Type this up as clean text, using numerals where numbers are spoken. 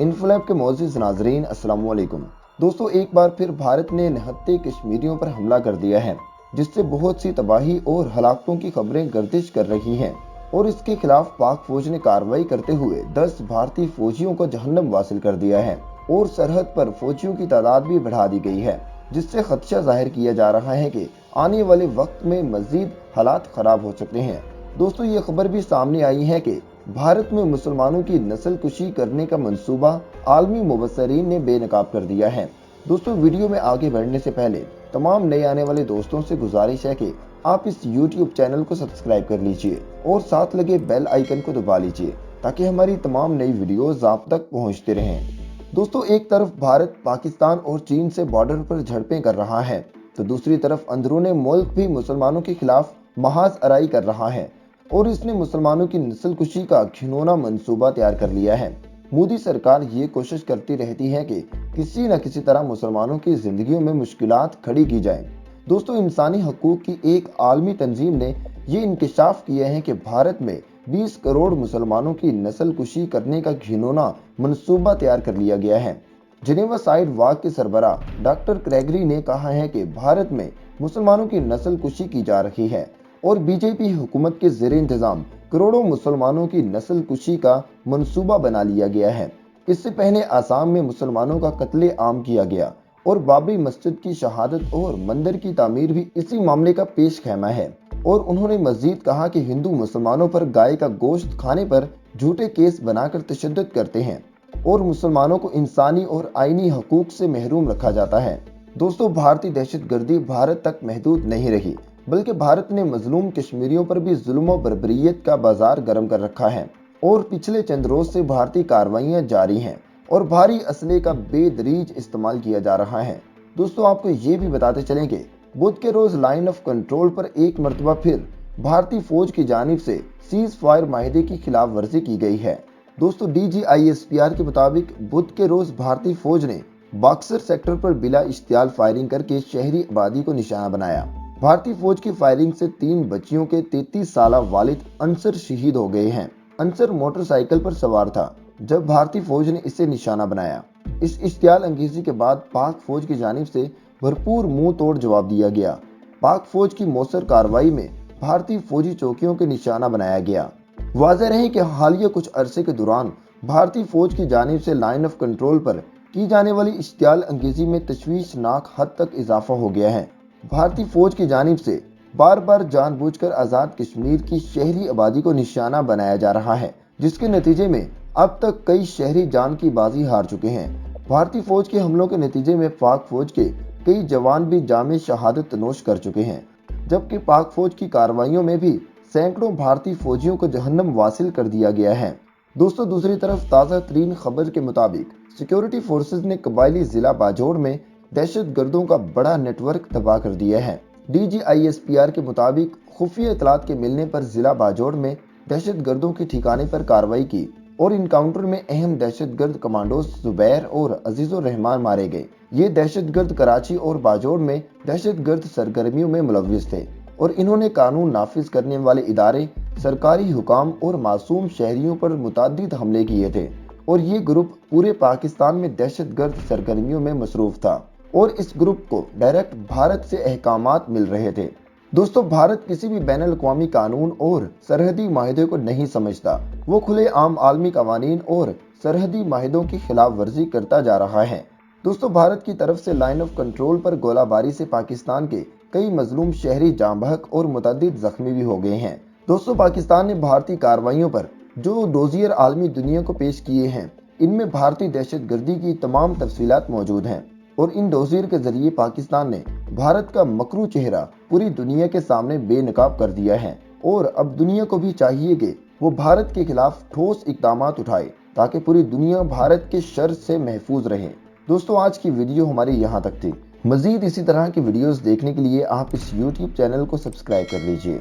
इन्फोलैब के मोअज़्ज़िज़ नाज़रीन अस्सलाम वालेकुम। दोस्तों, एक बार फिर भारत ने निहत्थे कश्मीरियों पर हमला कर दिया है, जिससे बहुत सी तबाही और हलाकतों की खबरें गर्दिश कर रही हैं और इसके खिलाफ पाक फौज ने कार्रवाई करते हुए 10 भारतीय फौजियों को जहन्नम वासिल कर दिया है और सरहद पर फौजियों की तादाद भी बढ़ा दी गई है, जिससे खदशा जाहिर किया जा रहा है कि आने वाले वक्त में मजीद हालात खराब हो सकते हैं। दोस्तों, ये खबर भी सामने आई है कि भारत में मुसलमानों की नस्ल कुशी करने का मंसूबा आलमी मुबस्सरीन ने बेनकाब कर दिया है। दोस्तों, वीडियो में आगे बढ़ने से पहले तमाम नए आने वाले दोस्तों से गुजारिश है कि आप इस YouTube चैनल को सब्सक्राइब कर लीजिए और साथ लगे बेल आइकन को दबा लीजिए ताकि हमारी तमाम नई वीडियोस आप तक पहुंचते रहें। दोस्तों, एक तरफ भारत पाकिस्तान और चीन से बॉर्डर पर झड़पें कर रहा है, तो दूसरी तरफ अंदरूनी मुल्क भी मुसलमानों के खिलाफ महाज अराई कर रहा है और इसने मुसलमानों की नस्ल कुशी का घिनौना मंसूबा तैयार कर लिया है। मोदी सरकार ये कोशिश करती रहती है कि किसी न किसी तरह मुसलमानों की जिंदगियों में मुश्किलात खड़ी की जाए। दोस्तों, इंसानी हकूक की एक आलमी तंजीम ने ये इंकशाफ किया है कि भारत में 20 करोड़ मुसलमानों की नस्ल कुशी करने का घिनौना मंसूबा तैयार कर लिया गया है। जिनेवा साइड वाक के सरबराह डॉक्टर क्रेगरी ने कहा है कि भारत में मुसलमानों की नस्ल कुशी की जा रही है और बीजेपी हुकूमत के ज़ेरे इंतजाम करोड़ों मुसलमानों की नस्ल कुशी का मंसूबा बना लिया गया है। इससे पहले आसाम में मुसलमानों का कत्ले आम किया गया और बाबरी मस्जिद की शहादत और मंदिर की तामीर भी इसी मामले का पेश खैमा है। और उन्होंने मजीद कहा कि हिंदू मुसलमानों पर गाय का गोश्त खाने पर झूठे केस बनाकर तशद्दुद करते हैं और मुसलमानों को इंसानी और आईनी हकूक से महरूम रखा जाता है। दोस्तों, भारतीय दहशतगर्दी भारत तक महदूद नहीं रही, बल्कि भारत ने मजलूम कश्मीरियों पर भी जुल्म और बर्बरियत का बाजार गर्म कर रखा है और पिछले चंद रोज से भारतीय कार्रवाइयां जारी हैं और भारी असले का बेदरीज इस्तेमाल किया जा रहा है। दोस्तों, आपको ये भी बताते चलें कि बुध के रोज लाइन ऑफ कंट्रोल पर एक मरतबा फिर भारतीय फौज की जानिब से सीज फायर माहिदे की खिलाफ वर्जी की गई है। दोस्तों, DGISPR के मुताबिक बुध के रोज भारतीय फौज ने बक्सर सेक्टर पर बिला इश्तियाल फायरिंग करके शहरी आबादी को निशाना बनाया। भारतीय फौज की फायरिंग से 3 बच्चियों के 33 साल वालिद अंसर शहीद हो गए हैं। अंसर मोटरसाइकिल पर सवार था जब भारतीय फौज ने इसे निशाना बनाया। इस इश्तियाल अंगेजी के बाद पाक फौज की जानिब से भरपूर मुंह तोड़ जवाब दिया गया। पाक फौज की मौसर कार्रवाई में भारतीय फौजी चौकियों के निशाना बनाया गया। वाज़ेह रहे कि हालिया कुछ अरसे के दौरान भारतीय फौज की जानिब से लाइन ऑफ कंट्रोल पर की जाने वाली इश्तियाल अंगेजी में तशवीशनाक हद तक इजाफा हो गया है। भारतीय फौज की जानिब से बार बार जानबूझकर आज़ाद कश्मीर की शहरी आबादी को निशाना बनाया जा रहा है, जिसके नतीजे में अब तक कई शहरी जान की बाजी हार चुके हैं। भारतीय फौज के हमलों के नतीजे में पाक फौज के कई जवान भी जामे शहादत नोश कर चुके हैं, जबकि पाक फौज की कार्रवाइयों में भी सैकड़ों भारतीय फौजियों को जहन्नम वासिल कर दिया गया है। दोस्तों, दूसरी तरफ ताज़ा तरीन खबर के मुताबिक सिक्योरिटी फोर्सेज ने कबायली जिला बाजोड़ में दहशत गर्दों का बड़ा नेटवर्क तबाह कर दिया है। DGISPR के मुताबिक खुफिया इतलात के मिलने पर जिला बाजोड़ में दहशत गर्दों के ठिकाने पर कार्रवाई की और इनकाउंटर में अहम दहशत गर्द कमांडोज जुबैर और अजीजुर रहमान मारे गए। ये दहशत गर्द कराची और बाजोड़ में दहशत गर्द सरगर्मियों में मुलव्विस थे और इन्होंने कानून नाफिज करने वाले इदारे, सरकारी हुकाम और मासूम शहरियों पर मुतअद्दिद हमले किए थे और ये ग्रुप पूरे पाकिस्तान में दहशत गर्द सरगर्मियों में मसरूफ था और इस ग्रुप को डायरेक्ट भारत से अहकामात मिल रहे थे। दोस्तों, भारत किसी भी बैनुल अक़वामी कानून और सरहदी माहिदे को नहीं समझता। वो खुले आम आलमी कवानीन और सरहदी माहिदों की खिलाफ वर्जी करता जा रहा है। दोस्तों, भारत की तरफ से लाइन ऑफ कंट्रोल पर गोलाबारी से पाकिस्तान के कई मजलूम शहरी जाँ बहक और मुतअद्दिद जख्मी भी हो गए हैं। दोस्तों, पाकिस्तान ने भारतीय कार्रवाइयों पर जो डोजियर आलमी दुनिया को पेश किए हैं, इनमें भारतीय दहशत गर्दी की तमाम तफसीलात मौजूद हैं और इन डोजियर के जरिए पाकिस्तान ने भारत का मकरू चेहरा पूरी दुनिया के सामने बेनकाब कर दिया है और अब दुनिया को भी चाहिए कि वो भारत के खिलाफ ठोस इकदाम उठाए ताकि पूरी दुनिया भारत के शर से महफूज रहे। दोस्तों, आज की वीडियो हमारी यहाँ तक थी। मजीद इसी तरह की वीडियोस देखने के लिए आप इस YouTube चैनल को सब्सक्राइब कर लीजिए।